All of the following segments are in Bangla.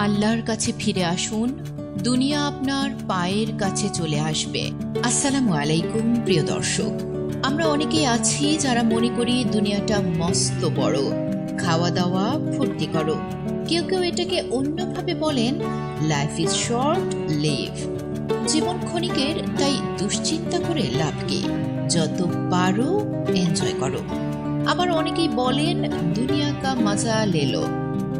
আল্লাহর কাছে ফিরে আসুন, দুনিয়া আপনার পায়ের কাছে চলে আসবে। আসসালামু আলাইকুম প্রিয় দর্শক, আমরা অনেকেই আছি যারা মনে করি দুনিয়াটা মস্ত বড়, খাওয়া দাওয়া ফুর্তি করো। কেউ কেউ এটাকে অন্যভাবে বলেন লাইফ ইজ শর্ট, লিভ। জীবন ক্ষণিকের, তাই দুশ্চিন্তা করে লাভ কি, যত পারো এনজয় করো। আবার অনেকেই বলেন দুনিয়া কা মজা লেলো,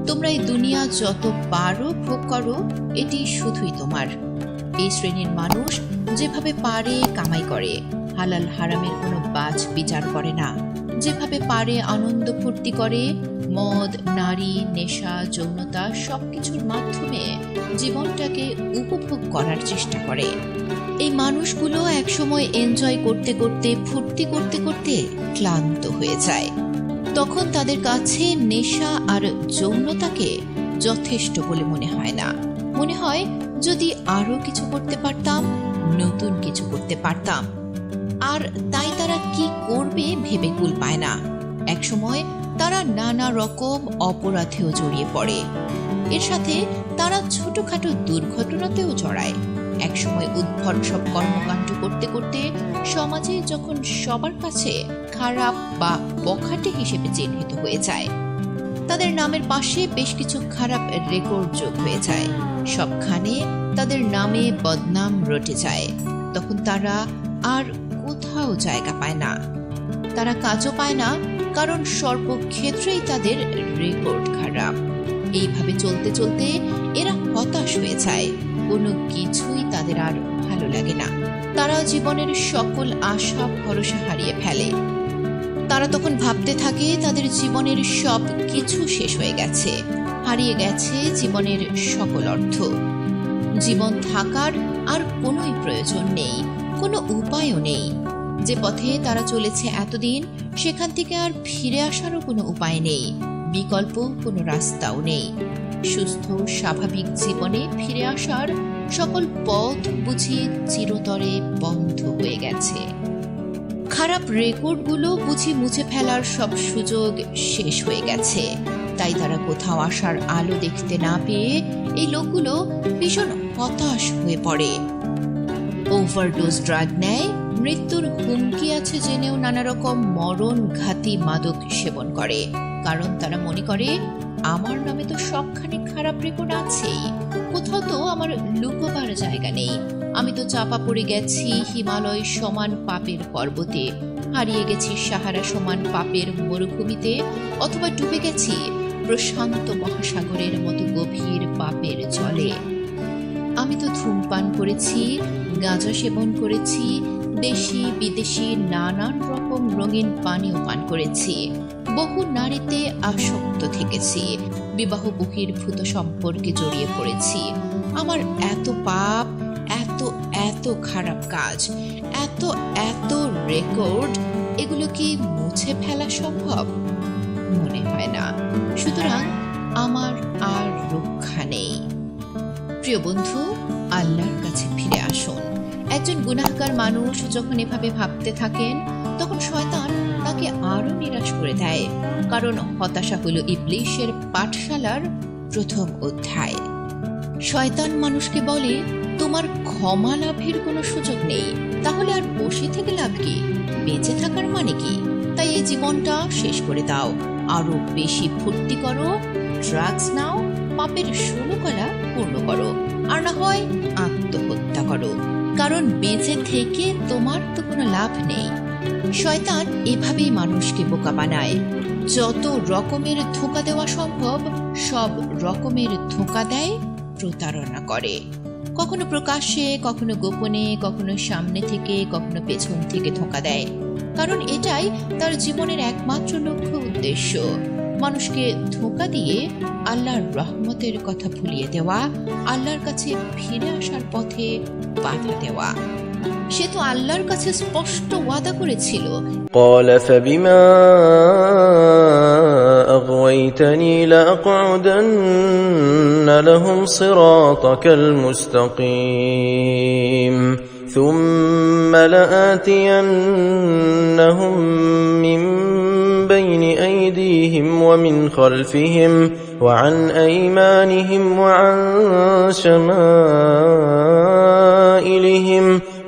তোমরা এই দুনিয়া যত পারো ভোগ করো, এটি শুধুই তোমার। এই শ্রেণীর মানুষ যেভাবে পারে কামাই করে, হালাল হারামের কোনো বাজ বিচার করে না। যেভাবে পারে আনন্দ ফুর্তি করে, মদ, নারী, নেশা, যৌনতা সবকিছুর মাধ্যমে জীবনটাকে উপভোগ করার চেষ্টা করে। এই মানুষগুলো একসময় এনজয় করতে করতে, ফুর্তি করতে করতে ক্লান্ত হয়ে যায়। তখন তাদের কাছে নেশা আর যৌনতাকে যথেষ্ট বলে মনে হয় না। মনে হয় যদি আরো কিছু করতে পারতাম, নতুন কিছু করতে পারতাম। আর তাই তারা কি করবে ভেবে কুল পায় না। একসময় তারা নানা রকম অপরাধেও জড়িয়ে পড়ে। এর সাথে তারা ছোটখাটো দুর্ঘটনাতেও জড়ায়। একসময় উদ্ভট সব কর্মকাণ্ড করতে করতে সমাজে যখন সবার কাছে খারাপ বা বখাটে হিসেবে চিহ্নিত হয়ে যায়, তাদের নামের পাশে বেশ কিছু খারাপ রেকর্ড যোগ হয়ে যায়, সবখানে তাদের নামে বদনাম রটে যায়, তখন তারা আর কোথাও জায়গা পায় না। তারা কাজও পায় না, কারণ সর্বক্ষেত্রেই তাদের রেকর্ড খারাপ। এইভাবে চলতে চলতে এরা হতাশ হয়ে যায়, কোনো কিছুই তাদের আর ভালো লাগে না। তারা জীবনের সকল আশা ভরসা হারিয়ে ফেলে। তারা তখন ভাবতে থাকে তাদের জীবনের সব কিছু শেষ হয়ে গেছে, হারিয়ে গেছে জীবনের সকল অর্থ। জীবন থাকার আর কোনোই প্রয়োজন নেই, কোনো উপায়ও নেই। যে পথে তারা চলেছে এতদিন, সেখান থেকে আর ফিরে আসারও কোনো উপায় নেই, বিকল্প কোনো রাস্তাও নেই। সুস্থ স্বাভাবিক জীবনে ফিরে আসার সকল পথ বুঝি চিরতরে বন্ধ হয়ে গেছে। খারাপ রেকর্ডগুলো বুঝি মুছে ফেলার সব সুযোগ শেষ হয়ে গেছে। তাই তারা কোথাও আসার আলো দেখতে না পেয়ে এই লোকগুলো ভীষণ হতাশ হয়ে পড়ে। ওভারডোজ ড্রাগ নেয়, মৃত্যুর হুমকি আছে জেনেও নানা রকম মরণঘাতী মাদক সেবন করে। কারণ তারা মনে করে আমার নামে তো সবখানে খারাপ রেকর্ড আছেই, কোথাও তো আমার লুকোবার জায়গা নেই। আমি তো চাপা পড়ে গেছি হিমালয় সমান পাপের পর্বতে, হারিয়ে গেছি সাহারা সমান পাপের মরুভূমিতে, অথবা ডুবে গেছি প্রশান্ত মহাসাগরের মতো গভীর পাপের জলে। আমি তো ধূমপান করেছি, গাঁজা সেবন করেছি, দেশি বিদেশি নানান রকম রঙিন পানীয় পান করেছি, বহু নারীতে আসক্ত থেকেছি, বিবাহ বহির্ভূত সম্পর্কে জড়িয়ে পড়েছি। আমার এত পাপ, এত এত খারাপ কাজ, এত এত রেকর্ড, এগুলো কি মুছে ফেলা সম্ভব? মনে হয় না। সুতরাং আমার আর রক্ষা নেই। প্রিয় বন্ধু, আল্লাহর কাছে ফিরে আসুন। একজন গুনাহগার মানুষ যখন এভাবে ভাবতে থাকেন, তখন শয়তান তাকে আরো নিরাশ করে দেয়। কারণ হতাশা হলো ইবলীসের পাঠশালার প্রথম অধ্যায়। শয়তান মানুষকে বলে তোমার ক্ষমা লাভের কোনো সুযোগ নেই, তাহলে আর বসে থেকে লাভ কি, বেঁচে থাকার মানে কি? তাই এই জীবনটা শেষ করে দাও, আরো বেশি ফুর্তি করো, ড্রাগস নাও, পাপের 16 কলা পূর্ণ করো, আর না হয় আত্মহত্যা করো। কারণ বেঁচে থেকে তোমার তো কোনো লাভ নেই। শয়তান এভাবেই মানুষকে বোকা বানায়। যত রকমের ধোঁকা দেওয়া সম্ভব সব রকমের ধোঁকা দেয়, প্রতারণা করে। কখনো প্রকাশ্যে, কখনো গোপনে, কখনো সামনে থেকে, কখনো পেছন থেকে ধোঁকা দেয়। কারণ এটাই তার জীবনের একমাত্র লক্ষ্য উদ্দেশ্য, মানুষকে ধোঁকা দিয়ে আল্লাহর রহমতের কথা ভুলিয়ে দেওয়া, আল্লাহর কাছে ফিরে আসার পথে বাধা দেওয়া। সে তো আল্লাহর কাছে স্পষ্ট ওয়াদা করেছিল, قال فبما أغويتني لأقعدن لهم صراطك المستقيم ثم لآتينهم من بين أيديهم ومن خلفهم وعن أيمانهم وعن شمائلهم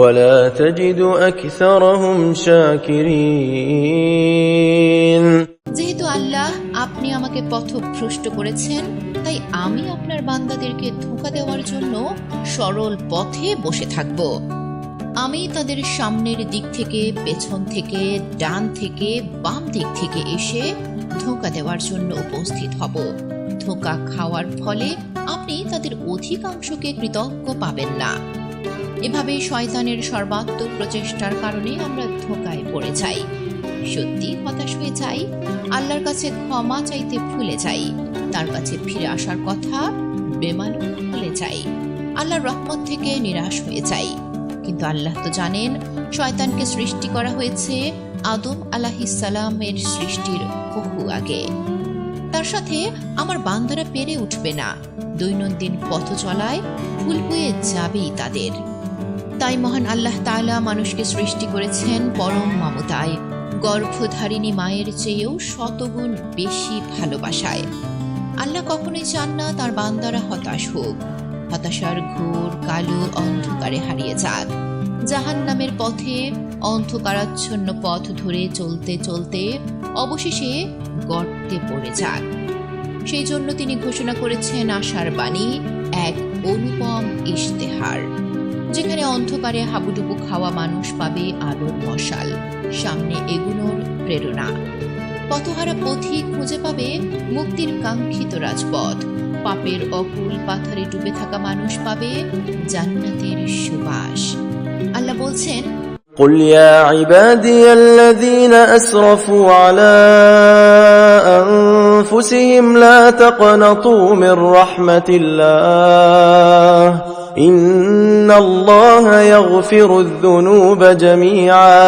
ولا تجد أكثرهم شاكرين যেহেতু আল্লাহ আপনি আমাকে পথভ্রষ্ট করেছেন, তাই আমি আপনার বান্দাদেরকে ধোঁকা দেওয়ার জন্য সরল পথে বসে থাকব। আমি তাদের সামনের দিক থেকে, পেছন থেকে, ডান থেকে, বাম দিক থেকে এসে ধোঁকা দেওয়ার জন্য উপস্থিত হব। ধোঁকা খাওয়ার ফলে আপনি তাদের অধিকাংশকে কৃতজ্ঞ পাবেন না। এভাবে শয়তানের সর্বাত্মক প্রচেষ্টার কারণে আমরা ধোঁকায় পড়ে যাই, সত্যি হতাশ হয়ে যাই, আল্লাহর কাছে ক্ষমা চাইতে ভুলে যাই, তার কাছে ফিরে আসার কথা বেমালুম ভুলে যাই, আল্লাহর রহমত থেকে নিরাশ হয়ে যাই। কিন্তু আল্লাহ তো জানেন শয়তানকে সৃষ্টি করা হয়েছে আদম আলাইহিস সালামের সৃষ্টির বহু আগে। তার সাথে আমার বান্দারা পেরে উঠবে না, দৈনন্দিন পথ চলায় ভুল হয়ে যাবেই তাদের। তাই মহান আল্লাহ তাআলা মানুষকে সৃষ্টি করেছেন পরম মমতায়, গর্ভধারিণী মায়ের চেয়েও শতগুণ বেশি ভালোবাসায়। আল্লাহ কখনোই চান না তার বান্দারা হতাশ হোক, হতাশার ঘোর কালো অন্ধকারে হারিয়ে যাক, জাহান্নামের পথে অন্ধকারাচ্ছন্ন পথ ধরে চলতে চলতে অবশেষে গর্তে পড়ে যাক। সেই জন্য তিনি ঘোষণা করেছেন আশার বাণী, এক অনুপম ইশতেহার, যেখানে অন্ধকারে হাবুডুবু খাওয়া মানুষ পাবে আলোর মশাল, সামনে এগুনোর প্রেরণা। পথহারা পথিক খুঁজে পাবে মুক্তির কাঙ্ক্ষিত রাজপথ, পাপের অকুল পাথরে ডুবে থাকা মানুষ পাবে জান্নাতের সুবাস। আল্লাহ বলছেন, قل يا عبادي الذين أسرفوا على أنفسهم لا تقنطوا من رحمة الله إن الله يغفر الذنوب جميعا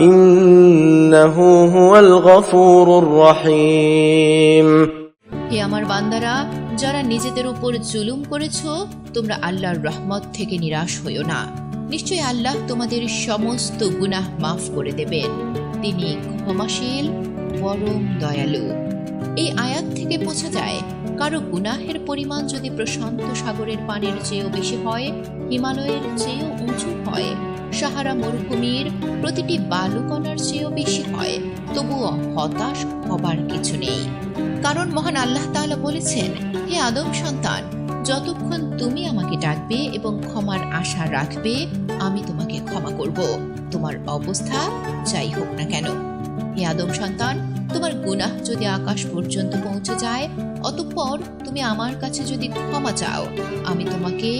إنه هو الغفور الرحيم হে আমার বান্দারা, যারা নিজেদের উপর জুলুম করেছো, তোমরা আল্লাহর রহমত থেকে নিরাশ হইও না। নিশ্চয়ই আল্লাহ তোমাদের সমস্ত গুনাহ মাফ করে দেবেন, তিনি ক্ষমাশীল পরম দয়ালু। এই আয়াত থেকে বোঝা যায় কারো গুনাহের পরিমাণ যদি প্রশান্ত সাগরের পানির চেয়েও বেশি হয়, হিমালয়ের চেয়েও উঁচু হয়, সাহারা মরুভূমির প্রতিটি বালুকণার চেয়েও বেশি হয়, তবুও হতাশ হবার কিছু নেই। কারণ মহান আল্লাহ তাআলা বলেছেন, হে আদম সন্তান, যতক্ষণ তুমি আমাকে ডাকবে এবং ক্ষমার আশা রাখবে, আমি তোমাকে ক্ষমা করব, তোমার অবস্থা যাই হোক না কেন। হে আদম সন্তান, তোমার গুনাহ যদি আকাশ পর্যন্ত পৌঁছে যায়, অতঃপর তুমি আমার কাছে যদি ক্ষমা চাও, আমি তোমাকে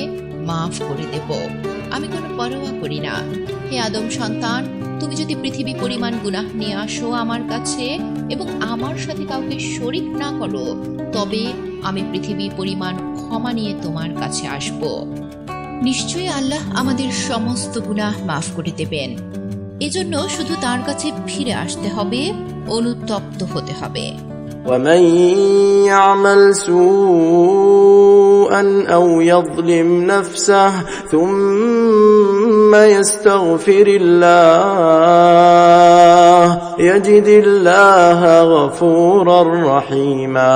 মাফ করে দেব, আমি কোনো পরোয়া করি না। হে আদম সন্তান, তুমি যদি পৃথিবী পরিমাণ গুনাহ নিয়ে আসো আমার কাছে এবং আমার সাথে কাউকে শরীক না করো, তবে আমি পৃথিবী পরিমাণ ক্ষমা নিয়ে তোমার কাছে আসব। নিশ্চয়ই আল্লাহ আমাদের সমস্ত গুনাহ মাফ করে দেবেন। এজন্য শুধু তার কাছে ফিরে আসতে হবে, অনুতপ্ত হতে হবে। ومن يعمل سوءا أو يظلم نفسه ثم يستغفر الله يجد الله غفورا رحيما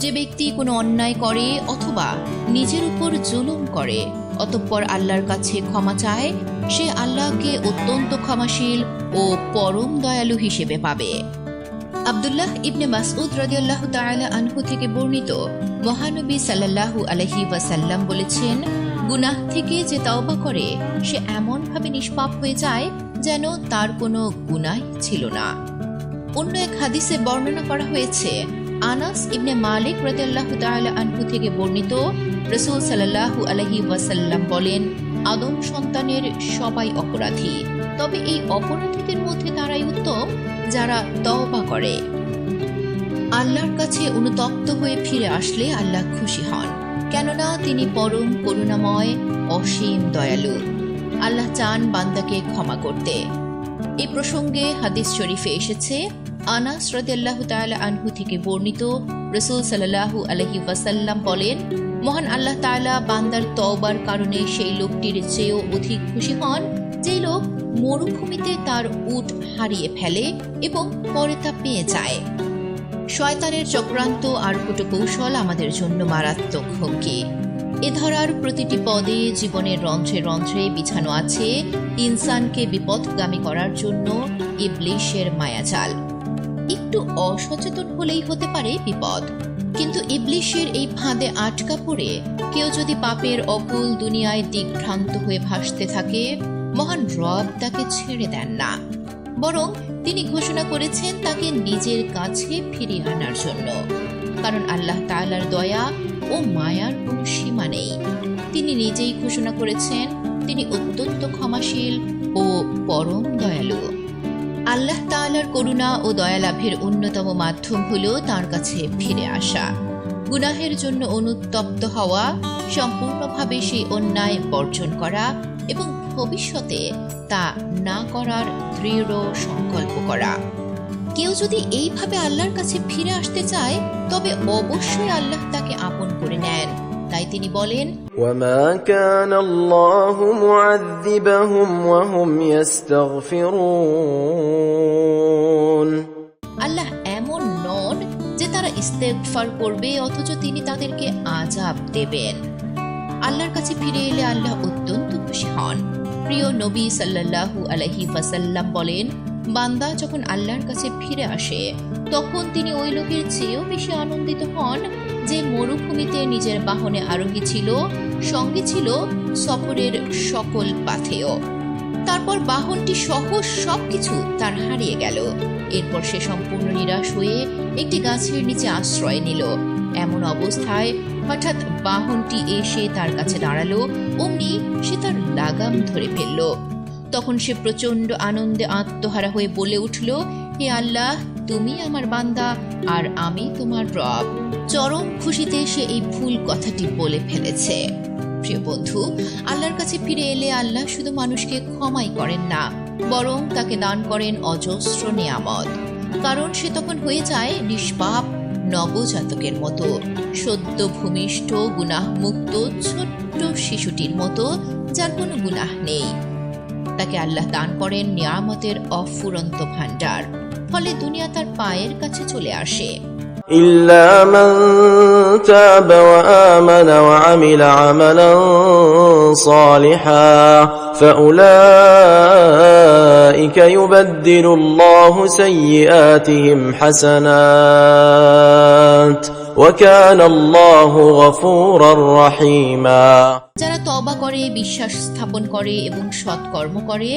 যে ব্যক্তি কোনো অন্যায় করে অথবা নিজের উপর জুলুম করে অতঃপর আল্লাহর কাছে ক্ষমা চায়, সে আল্লাহকে অত্যন্ত ক্ষমাশীল ও পরম দয়ালু হিসেবে পাবে। আব্দুল্লাহ ইবনে মাসউদ রাদিয়াল্লাহু তাআলা আনহু থেকে বর্ণিত, মহানবী সাল্লাল্লাহু আলাইহি ওয়াসাল্লাম বলেছেন, গুনাহ থেকে যে তওবা করে সে এমন ভাবে নিষ্পাপ হয়ে যায় যেন তার কোনো গুনাহ ছিল না। অন্য এক হাদিসে বর্ণনা করা হয়েছে, আনাস ইবনে মালিক রাদিয়াল্লাহু তাআলা আনহু থেকে বর্ণিত, রাসূল সাল্লাল্লাহু আলাইহি ওয়াসাল্লাম বলেন, আদম সন্তানের সবাই অপরাধী, তবে এই অপরাধীদের মধ্যে তারাই উত্তম যারা তওবা করে। আল্লাহর কাছে অনুতপ্ত হয়ে ফিরে আসলে আল্লাহ খুশি হন, কেননা তিনি পরম করুণাময়, অসীম দয়ালু। আল্লাহ চান বান্দাকে ক্ষমা করতে। এই প্রসঙ্গে হাদিস শরীফে এসেছে, আনাস রাদিয়াল্লাহু তাআলা আনহু থেকে বর্ণিত, রাসূল সাল্লাল্লাহু আলাইহি ওয়াসাল্লাম বলেন, মহান আল্লাহ তাআলা বান্দার তওবার কারণে সেই লোকটির চেয়েও অধিক খুশি হন যে লোক মরুভূমিতে তার উট হারিয়ে ফেলে এবং পরে তা পেয়ে যায়। শয়তানের চক্রান্ত আর কূটকৌশল আমাদের জন্য মারাত্মক হুমকি। এ ধারার প্রতিটি পদে জীবনের রন্ধ্রে রন্ধ্রে বিছানো আছে ইনসানকে বিপথগামী করার জন্য ইবলিশের মায়াজাল। একটু অসচেতন হলেই হতে পারে বিপদ, কিন্তু ইবলিশের এই ফাঁদে আটকা পড়ে কেউ যদি পাপের অকুল দুনিয়ায় দিগ্ভ্রান্ত হয়ে ভাসতে থাকে, মহান রব তাকে ছেড়ে দেন না, বরং তিনি ঘোষণা করেছেন তাকে নিজের কাছে ফিরিয়ে আনার জন্য। কারণ আল্লাহ তাআলার দয়া ও মায়ার কোনো সীমা নেই। তিনি নিজেই ঘোষণা করেছেন তিনি অত্যন্ত ক্ষমাশীল ও পরম দয়ালু। আল্লাহ তাআলার করুণা ও দয়া লাভের অন্যতম মাধ্যম হল তার কাছে ফিরে আসা, গুনাহের জন্য অনুতপ্ত হওয়া, সম্পূর্ণভাবে সেই অন্যায় বর্জন করা এবং ভবিষ্যতে তা না করার দৃঢ় সংকল্প করা। কেউ যদি এইভাবে আল্লাহর কাছে ফিরে আসতে চায়, তবে অবশ্যই আল্লাহ তাকে আপন করে নেন। তাই তিনি বলেন, وما كان الله معذبهم وهم يستغفرون। আল্লাহ এমন নন যে তারা ইস্তেগফার করবে অথচ তিনি তাদেরকে আযাব দেবেন। আল্লাহর কাছে ফিরে এলে আল্লাহ অত্যন্ত খুশি হন। প্রিয় নবী সাল্লাল্লাহু আলাইহি ওয়াসাল্লাম বলেন, বান্দা যখন আল্লাহর কাছে ফিরে আসে তখন তিনি ওই লোকের চেয়েও বেশি আনন্দিত হন যে মরুভূমিতে নিজের বাহনে আরোহী ছিল, সঙ্গে ছিল সফরের সকল পাথেয়। তারপর বাহনটি সহ সবকিছু তার হারিয়ে গেল। এরপর সে সম্পূর্ণ নিরাশ হয়ে একটি গাছের নিচে আশ্রয় নিল। এমন অবস্থায় হঠাৎ বাহনটি এসে তার কাছে দাঁড়ালো। অমনি সে তার লাগাম ধরে ফেলল। তখন সে প্রচন্ড আনন্দে আত্মহারা হয়ে বলে উঠল, হে আল্লাহ, তুমি আমার বান্দা আর আমি তোমার রব। চরম খুশিতে সে এই ভুল কথাটি বলে ফেলেছে। প্রিয় বন্ধু, আল্লাহর কাছে ফিরে এলে আল্লাহ শুধু মানুষকে ক্ষমাই করেন না, বরং তাকে দান করেন অজস্র নেয়ামত। কারণ সে তখন হয়ে যায় নিষ্পাপ নবজাতকের মতো, সদ্য ভূমিষ্ঠ গুনাহমুক্ত ছোট্ট শিশুটির মতো, যার কোনো গুনাহ নেই। তাকে আল্লাহ দান করেন নিয়ামতের অফুরন্ত ভান্ডার। ফলে দুনিয়া তার পায়ের কাছে চলে আসে। إلا من تاب وآمن وعمل عملا صالحا فأولئك يبدل الله سيئاتهم حسنات وكان الله غفورا رحيما। যারা তওবা করে, বিশ্বাস স্থাপন করে এবং সৎকর্ম করে,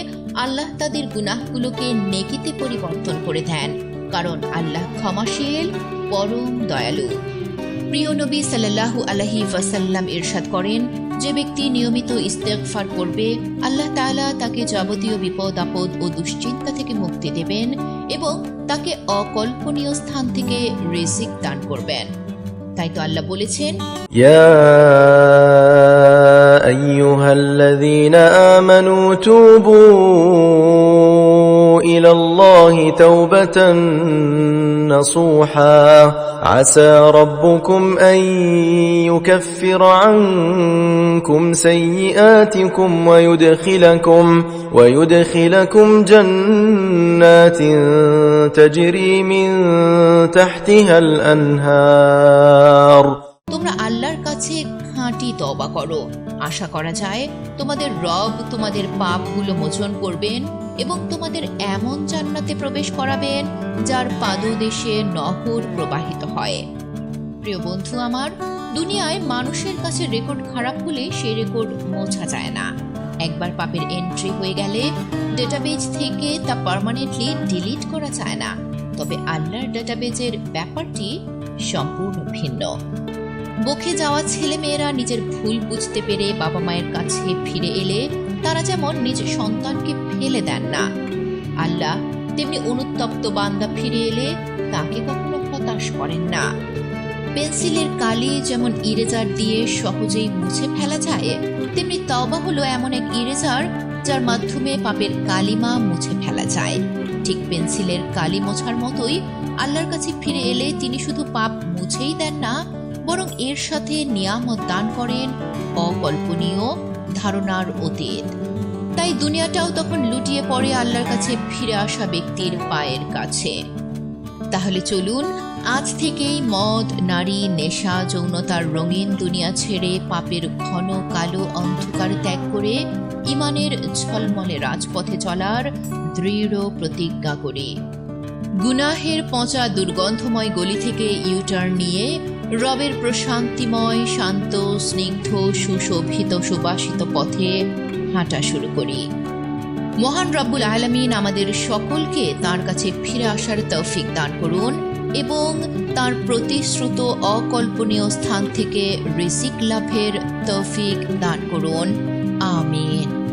আল্লাহ তাদের গুনাহগুলোকে নেকিতে পরিবর্তন করে দেন, কারণ আল্লাহ ক্ষমাশীল, পরম দয়ালু। প্রিয় নবী সাল্লাল্লাহু আলাইহি ওয়াসাল্লাম ইরশাদ করেন, যে ব্যক্তি নিয়মিত ইস্তেগফার করবে, আল্লাহ তাআলা তাকে যাবতীয় বিপদ আপদ ও দুশ্চিন্তা থেকে মুক্তি দেবেন এবং তাকে অকল্পনীয় স্থান থেকে রিজিক দান করবেন। তাই তো আল্লাহ বলেছেন, يا أيها الذين آمنوا توبوا إلى الله توبة نصوحا عسى ربكم أن يكفر عنكم سيئاتكم ويدخلكم جنات تجري من تحتها الأنهار। তোমরা আল্লাহর কাছে খাঁটি তওবা করো, আশা করা যায় তোমাদের রব তোমাদের পাপগুলো মোচন করবেন এবং তোমাদের এমন জান্নাতে প্রবেশ করাবেন যার পাদদেশে নহর প্রবাহিত হয়। প্রিয় বন্ধু আমার, দুনিয়ায় মানুষের কাছে রেকর্ড খারাপ হলে সেই রেকর্ড মোছা যায় না। একবার পাপের এন্ট্রি হয়ে গেলে ডেটাবেজ থেকে তা পার্মানেন্টলি ডিলিট করা যায় না। তবে আল্লাহর ডেটাবেজের ব্যাপারটি সম্পূর্ণ ভিন্ন। বকে যাওয়া ছেলে মেয়েরা নিজের ভুল বুঝতে পেরে বাবা মায়ের কাছে ফিরে এলে তারা যেমন নিজের সন্তানকে ফেলে দেন না, আল্লাহ তেমনি অনুতপ্ত বান্দা ফিরে এলে তাকে কখনো হতাশ করেন না। পেন্সিলের কালি যেমন ইরেজার দিয়ে সহজেই মুছে ফেলা যায়, তেমনি তওবা হলো এমন এক ইরেজার যার মাধ্যমে পাপের কালিমা মুছে ফেলা যায়। ঠিক পেন্সিলের কালি মোছার মতোই আল্লাহর কাছে ফিরে এলে তিনি শুধু পাপ মুছেই দেন না, বরং এর সাথে নিয়ামত দান করেন অকল্পনীয়, ধারণার অতীত। তাই দুনিয়াটাও তখন লুটিয়ে পড়ে আল্লাহর কাছে ফিরে আসা ব্যক্তির পায়ের কাছে। তাহলে চলুন আজ থেকেই মদ, নারী, নেশা, যৌনতার রঙিন দুনিয়া ছেড়ে পাপের ঘন কালো অন্ধকার ত্যাগ করে ইমানের ঝলমলে রাজপথে চলার দৃঢ় প্রতিজ্ঞা করি। গুনাহের পচা দুর্গন্ধময় গলি থেকে ইউটার্ন নিয়ে রবের প্রশান্তিময়, শান্ত, স্নিগ্ধ, সুশোভিত, সুবাসিত পথে হাঁটা শুরু করি। মহান রব্বুল আলামিন আমাদের সকলকে তার কাছে ফিরে আসার তৌফিক দান করুন এবং তার প্রতিশ্রুত অকল্পনীয় স্থান থেকে রিজিক লাভের তৌফিক দান করুন। আমিন।